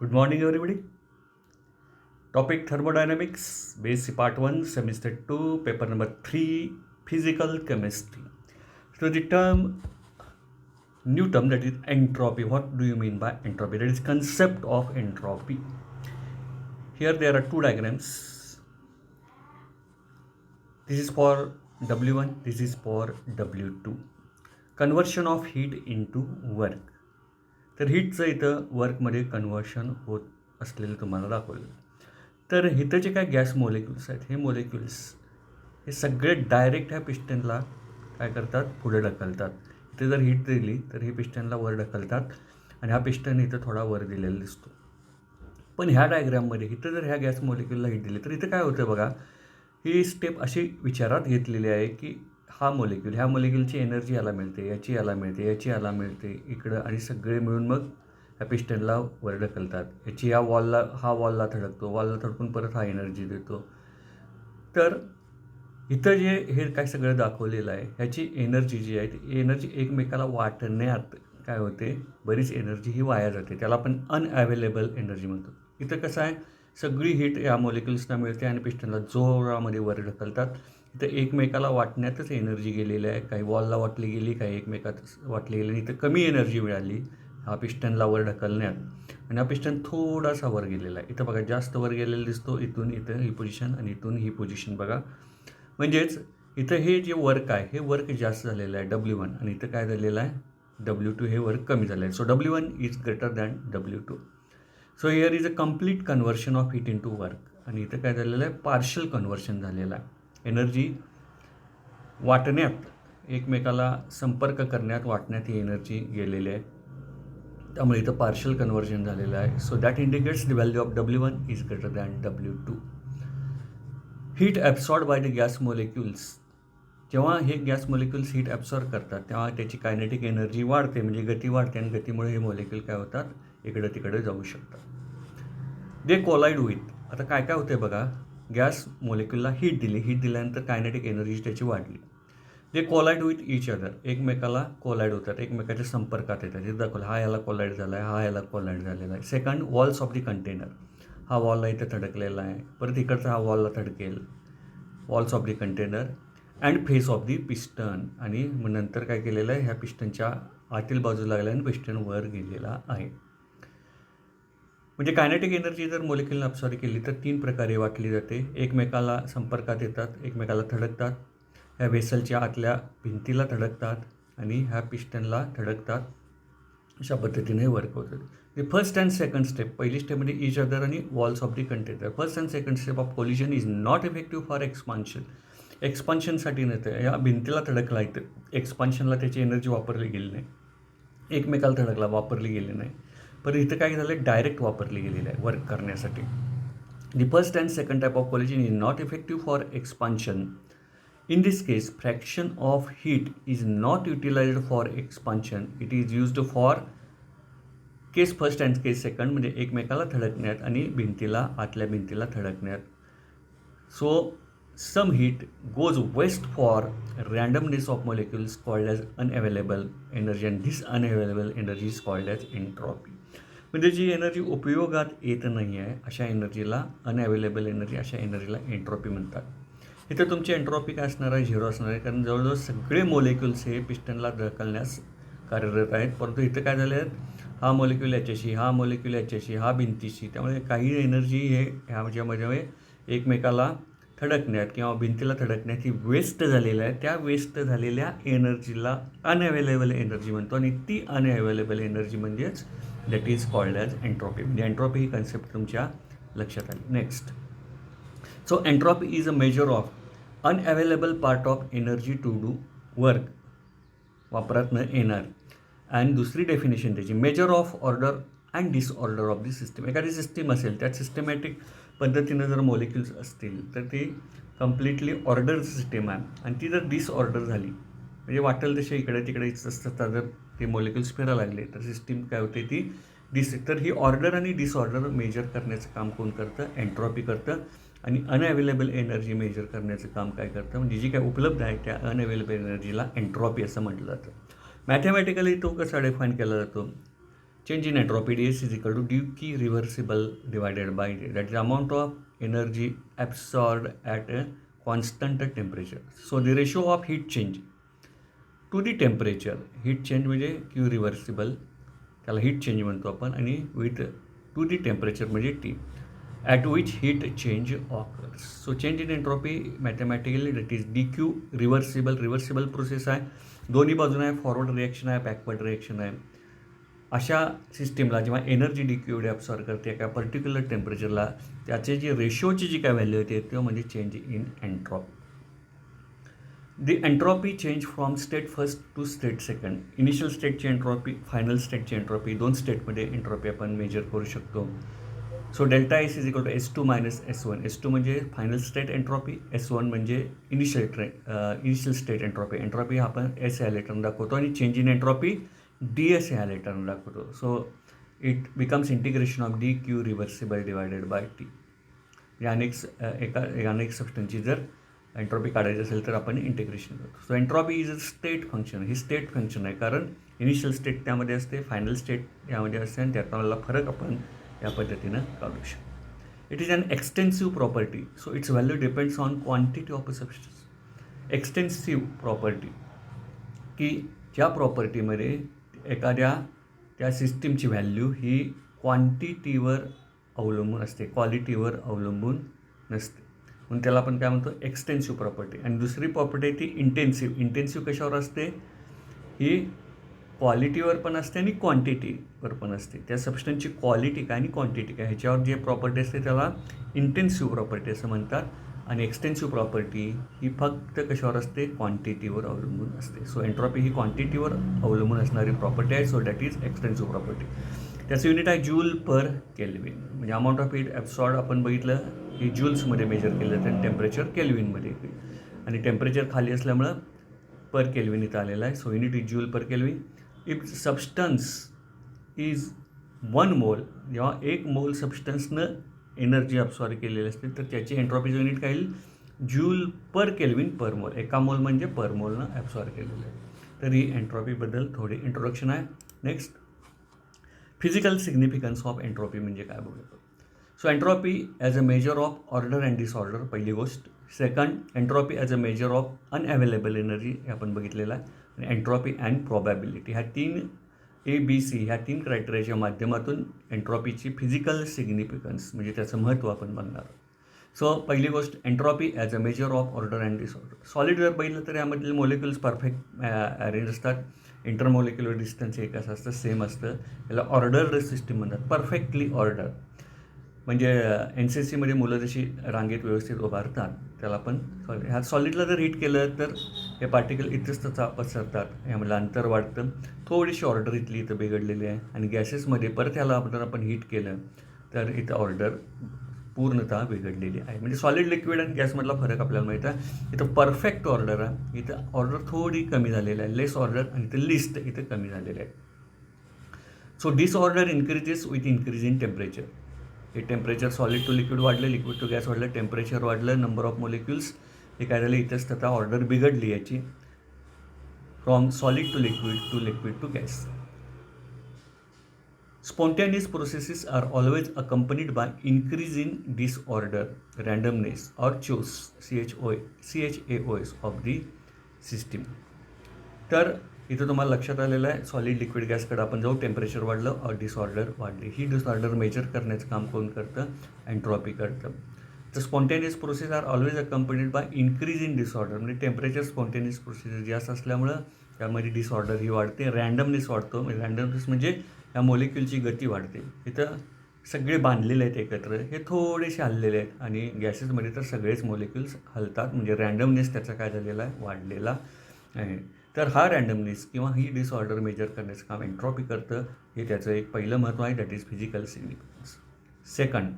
Good morning, everybody. Topic thermodynamics, basic part 1, semester 2, paper number 3, physical chemistry. So the new term that is entropy. What do you mean by entropy? That is concept of entropy. Here there are two diagrams. This is for W1, this is for W2. Conversion of heat into work. तर हीटचं इथं वर्कमध्ये conversion होत असलेलं तुम्हाला दाखवलं. तर इथं जे काय गॅस मोलेक्युल्स आहेत, हे मोलेक्युल्स हे सगळे डायरेक्ट ह्या पिस्टनला काय करतात, पुढे ढकलतात. इथे जर हीट दिली तर हे पिस्टनला वर ढकलतात आणि हा पिस्टन इथं थोडा वर दिलेला दिसतो. पण ह्या डायग्राममध्ये इथं जर ह्या गॅस मोलेक्युलला हीट दिली तर इथं काय होतं बघा, ही स्टेप अशी विचारात घेतलेली आहे की ह्या मोलेक्युलची एनर्जी याला मिळते, याची याला मिळते, याची याला मिळते इकडं, आणि सगळे मिळून मग ह्या पिस्टनला वर ढकलतात. याची हा वॉलला थडकतो, वॉलला थडकून परत हा एनर्जी देतो. तर इथं जे हे काय सगळं दाखवलेलं आहे, ह्याची एनर्जी जी आहे ती एनर्जी एकमेकाला वाटण्यात काय होते, बरीच एनर्जी ही वाया जाते. त्याला आपण अनअवेलेबल एनर्जी म्हणतो. इथं कसं आहे, सगळी हीट या मोलेक्युल्सना मिळते आणि पिस्टनला जोरामध्ये वर ढकलतात. इथं एकमेकाला वाटण्यातच एनर्जी गेलेली आहे. काही वॉलला वाटली गेली, काही एकमेकात वाटली गेली. इथं कमी एनर्जी मिळाली हा पिस्टनला वर ढकलण्यात, आणि हा पिस्टन थोडासा वर गेलेला आहे. इथं बघा जास्त वर गेलेला दिसतो. इथून इथं ही पोझिशन आणि इथून ही पोझिशन बघा. म्हणजेच इथं हे जे वर्क आहे हे वर्क जास्त झालेलं आहे W1, आणि इथं काय झालेलं आहे W2, हे वर्क कमी झालं आहे. So W1 is greater than W2. So here is a complete conversion of heat into work. आणि इथं काय झालेलं आहे, पार्शल कन्व्हर्शन झालेलं आहे. एनर्जी वाटण्यात, एकमेकाला संपर्क करण्यात, वाटण्यात ही एनर्जी गेलेली आहे. त्यामुळे इथं पार्शल कन्व्हर्जन झालेलं आहे. So that indicates the value of W1 is greater than W2. Heat absorb by the gas molecules. जेव्हा हे गॅस मोलेक्युल्स हीट ॲब्सॉर्ब करतात तेव्हा त्याची कायनेटिक एनर्जी वाढते, म्हणजे गती वाढते, आणि गतीमुळे हे मोलेक्युल काय होतात, इकडं तिकडे जाऊ शकतात. दे कोलाईड विथ. आता काय काय होते बघा, गॅस मोलेक्युलला हीट दिल्यानंतर कायनेटिक एनर्जी त्याची वाढली. दे कोलाईड विथ इच अदर. एकमेकाला कोलाईड होतात, एकमेकाच्या संपर्कात येतात. हे दाखवलं, हा याला कोलाईड झाला आहे, हा याला कोलाईड झालेला आहे. Second, walls of the container. हा वॉलला इथे थडकलेला आहे, परत इकडचा हा वॉलला थडकेल, walls of the container and face of the piston. आणि मग नंतर काय केलेलं आहे, ह्या पिस्टनच्या आतील बाजूला लागला आणि पिस्टन वर गेलेला आहे. म्हणजे कायनेटिक एनर्जी जर मोलेक्युलने ॲब्सॉर्ब केली तर 3 प्रकारे वाटली जाते. एकमेकाला संपर्कात येतात, एकमेकाला थडकतात, ह्या वेसलच्या आतल्या भिंतीला थडकतात, आणि ह्या पिस्टनला थडकतात. अशा पद्धतीने वर्क होतं. The first and second step, पहिली स्टेपमध्ये इच अदर आणि walls of the container. First and second step of collision is not effective for expansion. एक्सपान्शनसाठी नव्हतं, या भिंतीला थडकला इथं, एक्सपान्शनला त्याची एनर्जी वापरली गेली नाही. एकमेकाला थडकला, वापरली गेली नाही. पण इथं काय झालं, डायरेक्ट वापरली गेलेली आहे वर्क करण्यासाठी. The first and second type of collision is not effective for expansion. In this case, fraction of heat is not utilized for expansion. It is used for case first and case second, म्हणजे एकमेकाला थडकण्यात आणि आतल्या भिंतीला थडकण्यात. So some heat goes waste for randomness of molecules called as unavailable energy, and this unavailable energy is called as entropy. म्हणजे जी energy उपयोगात येत नाही आहे अशा एनर्जीला अनअवेलेबल एनर्जी, अशा एनर्जीला एंट्रॉपी म्हणतात. इथे तुमची एंट्रॉपी काय असणार आहे, 0 असणार आहे, कारण जवळजवळ सगळे मोलेक्युल्स हे पिस्टनला ढकलण्यास कार्यरत आहेत. परंतु इथं काय झाले आहेत, हा मोलेक्युल याच्याशी, हा मोलेक्युल याच्याशी, हा भिंतीशी, त्यामुळे काही एनर्जी हे ह्याच्यामध्ये एकमेकाला थडकण्यात किंवा भिंतीला थडकण्यात ही वेस्ट झालेलं आहे. त्या वेस्ट झालेल्या एनर्जीला अनअवेलेबल एनर्जी म्हणतो, आणि ती अनअवेलेबल एनर्जी म्हणजेच that is called as entropy. म्हणजे एंट्रॉपी ही कन्सेप्ट तुमच्या लक्षात आली. Next, so entropy is a measure of unavailable part of energy to do work, वापरात न येणार. अँड दुसरी डेफिनेशन त्याची, measure of order and disorder of the system. एखादी सिस्टीम असेल, त्यात सिस्टमॅटिक पद्धतीनं जर मोलेक्युल्स असतील तर ती कम्प्लिटली ऑर्डर सिस्टीम आहे, आणि ती जर डिसऑर्डर झाली, म्हणजे वाटेल तसे इकडे तिकडे असतात, जर ते मोलेक्युल्स फिरायला लागले तर सिस्टीम काय होते, ती तर ही ऑर्डर आणि डिसऑर्डर मेजर करण्याचं काम कोण करतं, एंट्रॉपी करतं. आणि अनअवेलेबल एनर्जी मेजर करण्याचं काम काय करतं, म्हणजे जी काय उपलब्ध आहे त्या अनअवेलेबल एनर्जीला एंट्रॉपी असं म्हटलं जातं. मॅथमॅटिकली तो कसा डिफाईन केला जातो, Change in entropy ds is equal to dq reversible divided by d, that is amount of energy absorbed at a constant temperature. So the ratio of heat change to the temperature, heat change म्हणजे Q reversible, त्याला heat change म्हणतो आपण, आणि with to the temperature म्हणजे T, at which heat change occurs. So change in entropy mathematically that is D Q reversible process आहे, दोन्ही बाजूने आहे, फॉरवर्ड रिॲक्शन आहे, बॅकवर्ड रिॲक्शन आहे. अशा सिस्टीमला जेव्हा एनर्जी डी क्यू ॲब्सॉर्ब करते एका पर्टिक्युलर टेम्परेचरला, त्याचे जी रेशोची जी काय व्हॅल्यू येते तेव्हा म्हणजे change in entropy. The entropy change from state first to state second. Initial स्टेटची एंट्रॉपी, फायनल स्टेटची एंट्रॉपी, दोन स्टेटमध्ये एंट्रॉपी आपण मेजर करू शकतो. So delta S is equal to S2 minus S1. S2 म्हणजे फायनल स्टेट एंट्रॉपी, S1 म्हणजे initial state entropy. Entropy आपण एस या लेटरनं दाखवतो आणि चेंज इन एंट्रॉपी DS या लेटरनं दाखवतो. So it becomes integration of D Q reversible divided by T. अनेक सबस्टन्सची जर एंट्रॉपी काढायची असेल तर आपण इंटिग्रेशन करतो. So entropy is a state function. He state function आहे, कारण इनिशियल स्टेट त्यामध्ये असते, फायनल स्टेट यामध्ये असते, आणि त्यातला फरक आपण या पद्धतीनं काढू शकतो. It is an extensive property. So its value depends on quantity of a substance. Extensive property, की ज्या प्रॉपर्टीमध्ये एखाद्या त्या सिस्टीमची व्हॅल्यू ही क्वांटिटीवर अवलंबून असते, क्वालिटीवर अवलंबून नसते, म्हणून त्याला आपण काय म्हणतो एक्सटेन्सिव्ह प्रॉपर्टी. आणि दुसरी प्रॉपर्टी आहे ती इंटेन्सिव्ह. इंटेन्सिव्ह कशावर असते? ही क्वालिटीवर पण असते आणि क्वांटिटीवर पण असते. त्या सबस्टन्सची क्वालिटी काय आणि क्वांटिटी काय ह्याच्यावर जे प्रॉपर्टी असते त्याला इंटेन्सिव्ह प्रॉपर्टी असं म्हणतात. आणि एक्सटेन्सिव्ह प्रॉपर्टी ही फक्त कशावर असते? क्वांटिटीवर अवलंबून असते. सो एंट्रॉपी ही क्वांटिटीवर अवलंबून असणारी प्रॉपर्टी आहे. So that is extensive property. त्याचं युनिट आहे जूल पर केल्विन. म्हणजे अमाऊंट ऑफ हीट ॲब्सॉर्ब आपण बघितलं ही जूल्समध्ये मेजर केलं तर टेम्परेचर केल्विनमध्ये, आणि टेम्परेचर खाली असल्यामुळं पर केल्विन इथं आलेलं आहे. So unit is joule per kelvin. If substance is 1 मोल, जेव्हा 1 मोल सबस्टन्सनं एनर्जी ॲब्सॉर्ब केलेली असते तर त्याची एंट्रॉपीचं युनिट काय येईल? जूल पर केल्विन पर मोल. एका मोल म्हणजे पर मोलनं ॲब्सॉर्ब केलेलं आहे. तर ही एंट्रॉपीबद्दल थोडी इंट्रोडक्शन आहे. Next, physical significance of entropy म्हणजे काय बघूया. So entropy as a measure of order and disorder, पहिली गोष्ट. Second, entropy as a measure of unavailable energy, हे आपण बघितलेलं आहे. आणि एंट्रॉपी अँड प्रॉबॅबिलिटी, ह्या तीन ABC ह्या तीन क्रायटेरियाच्या माध्यमातून एंट्रॉपीची फिजिकल सिग्निफिकन्स म्हणजे त्याचं महत्त्व आपण बघणार. सो पहिली गोष्ट, entropy as a measure of order and disorder. Solid जर पाहिलं तर यामधले मोलिक्युल्स परफेक्ट अरेंज असतात. इंटरमोलिक्युलर डिस्टन्स एक असं असतं, सेम असतं. याला ऑर्डर्ड सिस्टीम म्हणतात, परफेक्टली ऑर्डर. म्हणजे NCCमध्ये मुलं जशी रांगेत व्यवस्थित उभारतात त्याला पण ह्या सॉलिडला जर हीट केलं तर हे पार्टिकल इथंच पसरतात, यामधलं अंतर वाढतं. थोडीशी ऑर्डर इथं बिघडलेली आहे. आणि गॅसेसमध्ये परत ह्याला आपण हीट केलं तर इथं ऑर्डर पूर्णतः बिघडलेली आहे. म्हणजे सॉलिड, लिक्विड आणि गॅसमधला फरक आपल्याला माहीत आहे. इथं परफेक्ट ऑर्डर आहे, इथं ऑर्डर थोडी कमी झालेली आहे, लेस ऑर्डर, आणि इथं लिस्ट इथं कमी झालेलं आहे. So disorder increases with increase in temperature. हे टेम्परेचर सॉलिड टू लिक्विड वाढलं, लिक्विड टू गॅस वाढलं, टेम्परेचर वाढलं, नंबर ऑफ मोलिक्युल्स, हे काय झालं इथंच तथा ऑर्डर बिघडली याची, from solid to liquid to gas. Spontaneous processes are always accompanied by increase in disorder, randomness or CHAOS of the system. तर इथं तुम्हाला लक्षात आलेलं आहे, सॉलिड लिक्विड गॅसकडे आपण जाऊ, टेम्परेचर वाढलं और डिसऑर्डर वाढली. ही डिसऑर्डर मेजर करण्याचं काम कोण करतं? एंट्रॉपी करतं. तर spontaneous process are always accompanied by increase in disorder. म्हणजे टेम्परेचर स्पॉन्टेनियस प्रोसेस जास्त असल्यामुळं त्यामध्ये डिसऑर्डर ही वाढते, रँडमनेस वाढतो. म्हणजे रँडमनेस म्हणजे या मोलिक्युलची गती वाढते. इथं सगळे बांधलेले आहेत एकत्र, हे थोडेसे हललेले आहेत, आणि गॅसेसमध्ये तर सगळेच मोलिक्युल्स हलतात. म्हणजे रँडमनेस त्याचा काय झालेला आहे? वाढलेला आहे. तर हा रँडमनेस किंवा ही डिसऑर्डर मेजर करण्याचं काम एंट्रॉपी करतं. हे त्याचं एक पहिलं महत्त्व आहे, that is physical significance. Second,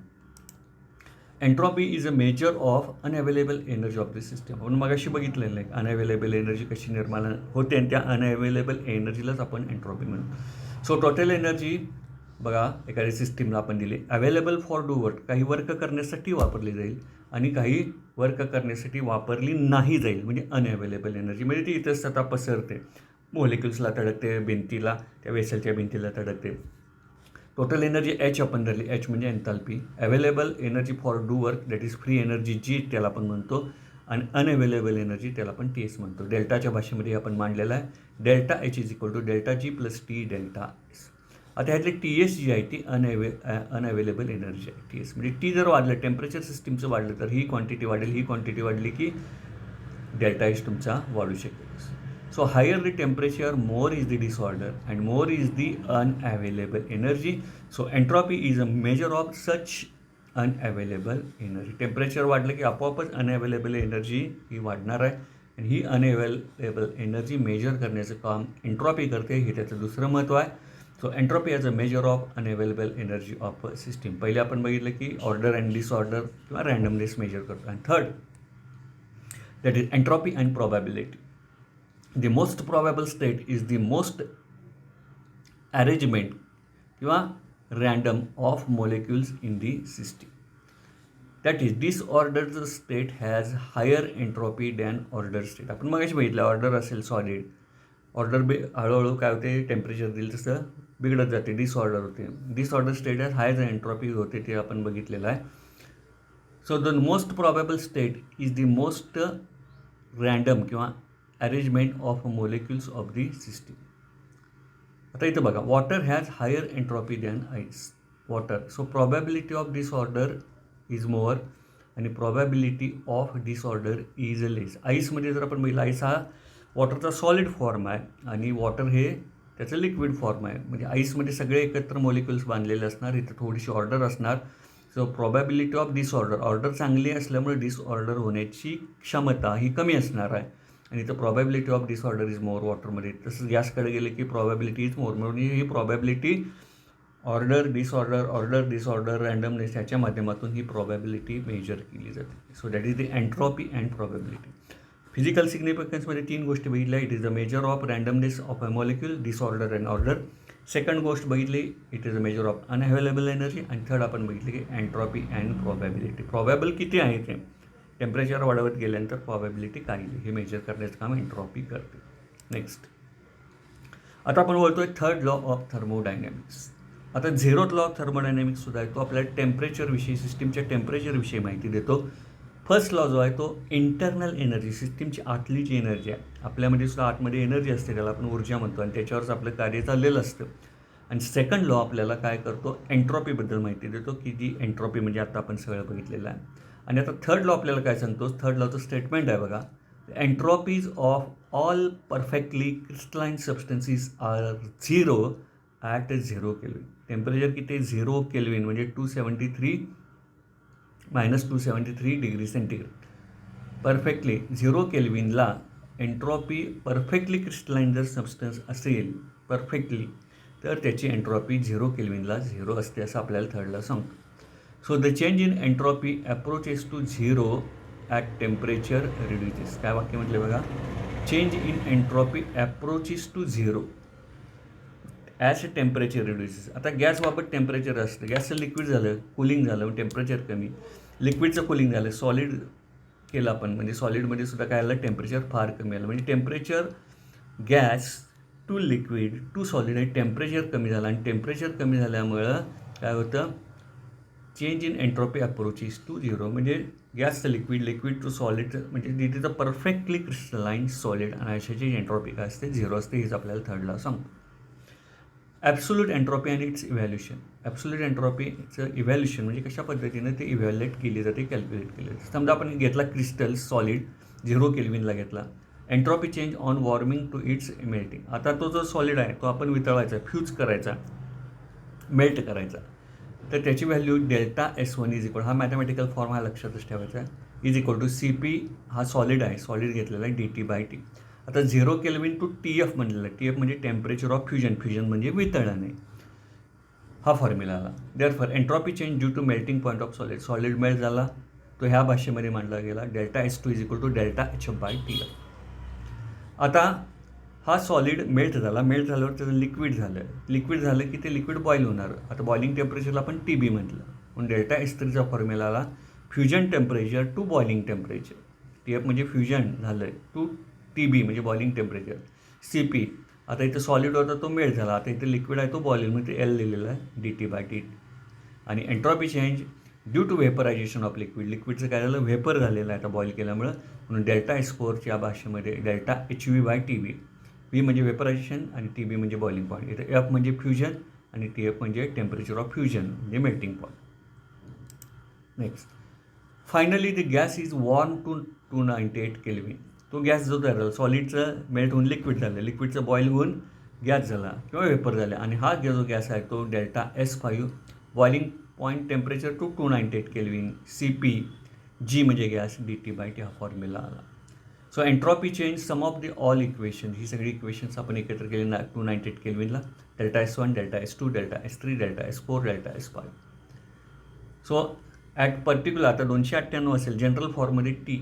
entropy is a measure of unavailable energy of the system. आपण मगाशी बघितलेलं आहे अनअवेलेबल एनर्जी कशी निर्माण होते, आणि त्या अनअवेलेबल एनर्जीलाच आपण एंट्रॉपी म्हणतो. सो टोटल एनर्जी बघा एखाद्या सिस्टीमला आपण दिली, अवेलेबल फॉर डू वर्क, काही वर्क करण्यासाठी वापरली जाईल आणि काही वर्क करण्यासाठी वापरली नाही जाईल, म्हणजे अनअवेलेबल एनर्जी. म्हणजे ती इथंच स्वतः पसरते, मोलिक्युल्सला तडकते, भिंतीला, त्या वेसलच्या भिंतीला तडकते. टोटल एनर्जी एच आपण धरली, एच म्हणजे enthalpy. Available energy for do work that is free energy जी त्याला आपण म्हणतो, आणि अनअवेलेबल एनर्जी त्याला आपण टी एस म्हणतो. डेल्टाच्या भाषेमध्ये आपण मांडलेला आहे delta H is equal to delta G plus T delta S. आता ह्यातली टी एस जी आहे ती अनअवेलेबल एनर्जी आहे. टी एस म्हणजे टी जर वाढलं, टेम्परेचर सिस्टीमचं वाढलं तर ही क्वांटिटी वाढेल, ही क्वांटिटी वाढली की डेल्टा एच तुमचा वाढू शकेल. So higher the temperature, more is the disorder and more is the unavailable energy. So entropy is a measure of such unavailable energy. Temperature वाढलं की आपोआपच अनअवेलेबल एनर्जी ही वाढणार आहे, आणि ही अनअवेलेबल एनर्जी मेजर करण्याचं काम एन्ट्रॉपी करते, हे त्याचं दुसरं महत्त्व आहे. So entropy as a measure of unavailable energy of a system. पहिले आपण बघितलं की ऑर्डर अँड डिसऑर्डर किंवा रँडमनेस मेजर करतो. आणि third that is entropy and probability. The most probable state is the most arrangement किंवा random of molecules in the system. That is, disordered state has higher entropy than ordered state. आपण मगाशी बघितलं order असेल solid, order हळूहळू काय होते, temperature दिलं तसं बिघडत जाते, डिसऑर्डर होते. Disorder state has higher entropy होते, ते आपण बघितलेलं आहे. So the most probable state is the most random किंवा arrangement of molecules of the system. आता इथं बघा, water has higher entropy than ice. Water, so probability of disorder is more आणि probability of disorder is less. आईसमध्ये जर आपण बघितलं, ice हा वॉटरचा सॉलिड फॉर्म आहे आणि वॉटर हे त्याचं लिक्विड फॉर्म आहे. म्हणजे आईसमध्ये सगळे एकत्र मोलिक्युल्स बांधलेले असणार, इथं थोडीशी ऑर्डर असणार. So probability of disorder, order चांगली असल्यामुळे डिसऑर्डर होण्याची क्षमता ही कमी असणार आहे, आणि इथं probability of disorder is more वॉटरमध्ये. तसंच गॅसकडे गेले की प्रॉबॅबिलिटी इज मोर. म्हणून ही प्रॉबॅबिलिटी ऑर्डर डिसऑर्डर रँडमनेस ह्याच्या माध्यमातून ही प्रॉबॅबिलिटी मेजर केली जाते. So that is the entropy and probability. Physical सिग्निफिकन्समध्ये 3 गोष्टी बघितल्या. It is the measure of randomness of a molecule, disorder and order. Second गोष्ट बघितली, it is a measure of unavailable energy. आणि थर्ड आपण बघितले की एन्ट्रॉपी अँड प्रॉबॅबिलिटी. प्रॉबॅबल किती आहे ते, टेम्परेचर वाढवत गेल्यानंतर प्रॉबॅबिलिटी काय आहे हे मेजर करण्याचं काम एन्ट्रॉपी करते. नेक्स्ट आता आपण बोलतोय थर्ड लॉ ऑफ थर्मोडायनॅमिक्स. आता झिरोथ लॉ ऑफ थर्मोडायनॅमिक्स आहे तो आपल्याला टेम्परेचरविषयी, सिस्टीमच्या टेम्परेचरविषयी माहिती देतो. फर्स्ट लॉ जो आहे तो इंटरनल एनर्जी, सिस्टीमची आतली जी एनर्जी आहे, आपल्यामध्ये सुद्धा आतमध्ये एनर्जी असते, त्याला आपण ऊर्जा म्हणतो, आणि त्याच्यावरच आपलं कार्य चाललेलं असतं. आणि सेकंड लॉ आपल्याला काय करतो, एन्ट्रॉपीबद्दल माहिती देतो, की जी एन्ट्रॉपी म्हणजे आता आपण सगळं बघितलेलं आहे. आणि आता थर्ड लॉ आपल्याला काय सांगतो, थर्ड लॉचं स्टेटमेंट आहे बघा, entropies of all perfectly crystalline substances are zero at 0 kelvin. Temperature किती, 0 केल्विन म्हणजे 273 डिग्री सेंटीग्रेड. परफेक्टली 0 केल्विनला एन्ट्रॉपी परफेक्टली क्रिस्टलाइन जर सबस्टन्स असेल परफेक्टली, तर त्याची एन्ट्रॉपी 0 केल्विनला 0 असते, असं आपल्याला थर्डला सांगतो. So the change in entropy approaches to 0 at temperature reduces. काय वाक्य म्हटलं बघा, change in entropy approaches to 0 as temperature reduces. आता गॅसबाबत टेम्परेचर असतं, गॅसचं लिक्विड झालं, कुलिंग झालं, टेम्परेचर कमी, लिक्विडचं कुलिंग झालं, सॉलिड केलं आपण, म्हणजे सॉलिडमध्ये सुद्धा काय आलं, टेम्परेचर फार कमी आलं. म्हणजे temperature gas to liquid to solid आहे, टेम्परेचर कमी झालं, आणि टेम्परेचर कमी झाल्यामुळं काय होतं, change in entropy approaches to 0. म्हणजे गॅसचं लिक्विड, लिक्विड टू सॉलिड, म्हणजे तिथं परफेक्टली क्रिस्टलाइन सॉलिड, आणि अशाची एन्ट्रॉपी काय असते, 0 असते. हेच आपल्याला थर्डला सांगतो. ॲब्सोल्यूट एन्ट्रॉपी आणि इट्स इव्हॅल्युशन. ॲब्सोल्यूट एन्ट्रॉपीचं इव्हॅल्युशन म्हणजे कशा पद्धतीनं ते इव्हॅल्युएट केली जाते, कॅल्क्युलेट केली जाते. समजा आपण घेतला क्रिस्टल सॉलिड, 0 केल्विनला घेतला, entropy change on warming to its melting. आता तो जो सॉलिड आहे तो आपण वितळवायचा, फ्यूज करायचा, मेल्ट करायचा, तर त्याची value delta S1 is equal, हा मॅथमॅटिकल फॉर्म हा लक्षातच ठेवायचा आहे, इज इक्वल टू CP, हा सॉलिड आहे, सॉलिड घेतलेला आहे, DT/T. आता 0 केल्विन टू TF म्हणलेलं आहे, TF म्हणजे टेम्परेचर ऑफ फ्युजन, फ्युजन म्हणजे वितळणे, हा फॉर्म्युला आला. Therefore entropy change due to melting point of solid, solid melt झाला तो ह्या भाषेमध्ये मांडला गेला, delta S2 is equal to delta HF/TF. आता हा सॉलिड मेल्ट झाला, मेल्ट झाल्यावर त्याचं लिक्विड झालं, लिक्विड झालं की ते लिक्विड बॉईल होणार. आता बॉइलिंग टेम्परेचरला आपण TB म्हटलं, म्हणून डेल्टा S3चा फॉर्म्युला आला, fusion temperature to boiling temperature. TF म्हणजे फ्युजन झालं टू TB म्हणजे बॉइलिंग टेम्परेचर, CP आता इथं सॉलिड होता तो मेल्ट झाला, आता इथे लिक्विड आहे तो बॉईल, म्हणजे ते एल लिहिलेलं आहे dt/dt. आणि entropy change due to vaporisation of liquid, लिक्विडचं काय झालं, व्हेपर झालेलं आहे आता बॉईल केल्यामुळं, म्हणून डेल्टा S4च्या भाषेमध्ये डेल्टा HV/TB. V म्हणजे व्हेपरायझेशन आणि TB म्हणजे बॉइलिंग पॉईंट. इथं F म्हणजे फ्युजन आणि TF म्हणजे टेम्परेचर ऑफ फ्युजन म्हणजे melting point. Next, finally the gas is warm to 298 kelvin. तो गॅस जो तयार झाला, सॉलिडचं मेल्ट होऊन लिक्विड झालं, लिक्विडचं बॉईल होऊन गॅस झाला किंवा वेपर झाला, आणि हा जो गॅस आहे तो delta S5 boiling point temperature to 298 kelvin, CP. G म्हणजे गॅस, dt/t हा फॉर्म्युला आला. So entropy change sum of the all equation, ही सगळी इक्वेशन्स आपण एकत्र केली 298 केल्विनला, delta S1, delta S2, delta S3, delta S4, delta S5. So at particular आता 298 असेल, जनरल फॉर्ममध्ये T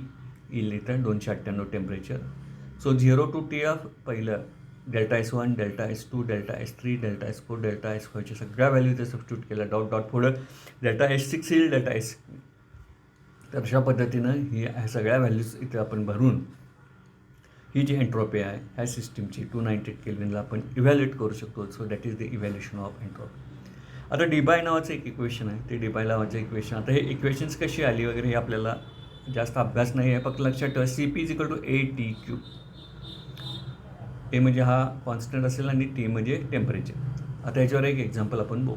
येईल इथं 298 टेम्परेचर. सो 0 to TF पहिलं delta S1, delta S2, delta S3, delta S4, delta S5च्या सगळ्या व्हॅल्यू इथे सबस्टिट्यूट केल्या, डॉट पुढं डेल्टा S6 येईल, डेल्टा S. तर अशा पद्धतीनं ही ह्या सगळ्या व्हॅल्यूज इथे आपण भरून ही जी एन्ट्रॉपी आहे ह्या सिस्टीमची 298 केल्विनला आपण इव्हॅल्युएट करू शकतो. So that is the evaluation of entropy. आता डिबाय नावाचं एक इक्वेशन आहे, ते डिबाय नावाचं इक्वेशन, आता हे इक्वेशन्स कशी आली वगैरे हे आपल्याला जास्त अभ्यास नाही आहे, फक्त लक्षात ठेवा CP = AT3. A म्हणजे हा कॉन्स्टंट असेल आणि T म्हणजे टेम्परेचर. आता याच्यावर एक एक्झाम्पल आपण बघू.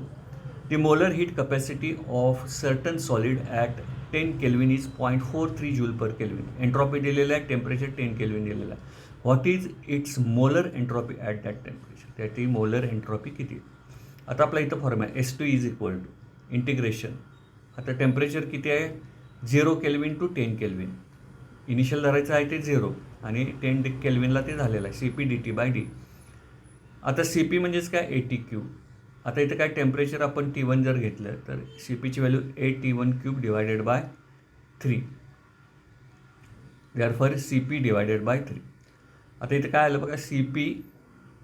दी molar heat capacity of certain solid at 10 kelvin is 0.43 joule per kelvin. Entropy दिलेलं आहे, टेम्परेचर 10 केल्विन दिलेलं आहे. What is it's molar entropy at that temperature, त्याची मोलर एन्ट्रॉपी किती. आता आपला इथं फॉर्म आहे S2 = इंटिग्रेशन. आता टेम्परेचर किती आहे, 0 केल्विन टू 10 केल्विन. इनिशियल धरायचं आहे ते 0 आणि 10 केल्विनला ते झालेलं आहे, CP dt/d. आता CP म्हणजेच काय, AT3. आता इथं काय टेम्परेचर आपण T1 जर घेतलं तर CPची व्हॅल्यू AT1³ / 3. Therefore CP / 3. आता इथं काय आलं बघा, CP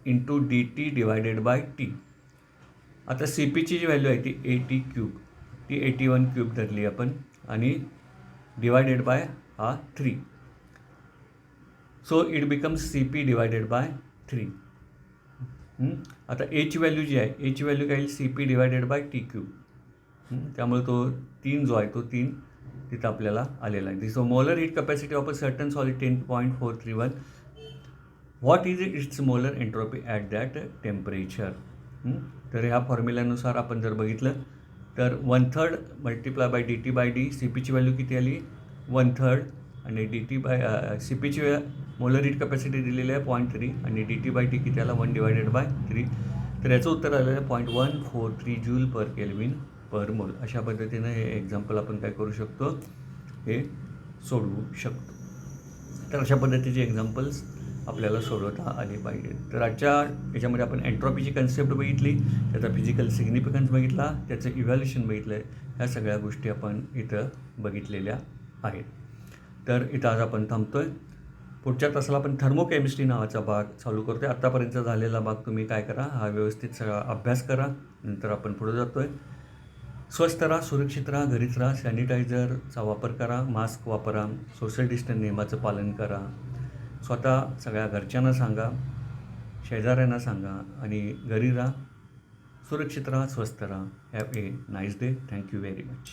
× dt/t. आता CPची जी व्हॅल्यू आहे ती AT3, ती AT1³ धरली आपण आणि डिवायडेड बाय हा 3. So it becomes CP / 3. आता Aची व्हॅल्यू जी आहे, Aची व्हॅल्यू काय येईल, CP / T3. त्यामुळे तो 3 जो आहे तो 3 तिथं आपल्याला आलेला आहे. So molar heat capacity of a certain solid 10.431. What is it's molar entropy at that temperature. तर ह्या फॉर्म्युल्यानुसार आपण जर बघितलं तर 1/3 × dt/d. CPची व्हॅल्यू किती आली, 1/3, आणि CPची मोलर हीट कपॅसिटी दिलेली आहे 0.3 आणि dt/t किती आला, 1/3. तर याचं उत्तर आलेलं आहे 0.143 जूल पर केल्विन पर मोल. अशा पद्धतीनं हे एक्झाम्पल आपण काय करू शकतो, हे सोडवू शकतो. तर अशा पद्धतीचे एक्झाम्पल्स आपल्याला सोडवता आले पाहिजे. तर आजच्या याच्यामध्ये आपण एन्ट्रॉपीची कन्सेप्ट बघितली, त्याचा फिजिकल सिग्निफिकन्स बघितला, त्याचं इव्हॅल्युएशन बघितलं आहे, ह्या सगळ्या गोष्टी आपण इथं बघितलेल्या आहेत. तर इथं आज आपण थांबतो आहे. पुढच्या तासाला आपण थर्मोकेमिस्ट्री नावाचा भाग चालू करतो आहे. आत्तापर्यंत झालेला भाग तुम्ही काय करा, हा व्यवस्थित सगळा अभ्यास करा, नंतर आपण पुढे जातो आहे. स्वस्थ राहा, सुरक्षित राहा, घरीच राहा, सॅनिटायझरचा वापर करा, मास्क वापरा, सोशल डिस्टन्स नियमाचं पालन करा. स्वतः सगळ्या घरच्यांना सांगा, शेजाऱ्यांना सांगा, आणि घरी राहा, सुरक्षित राहा, स्वस्थ राहा. Have a nice day. Thank you very much.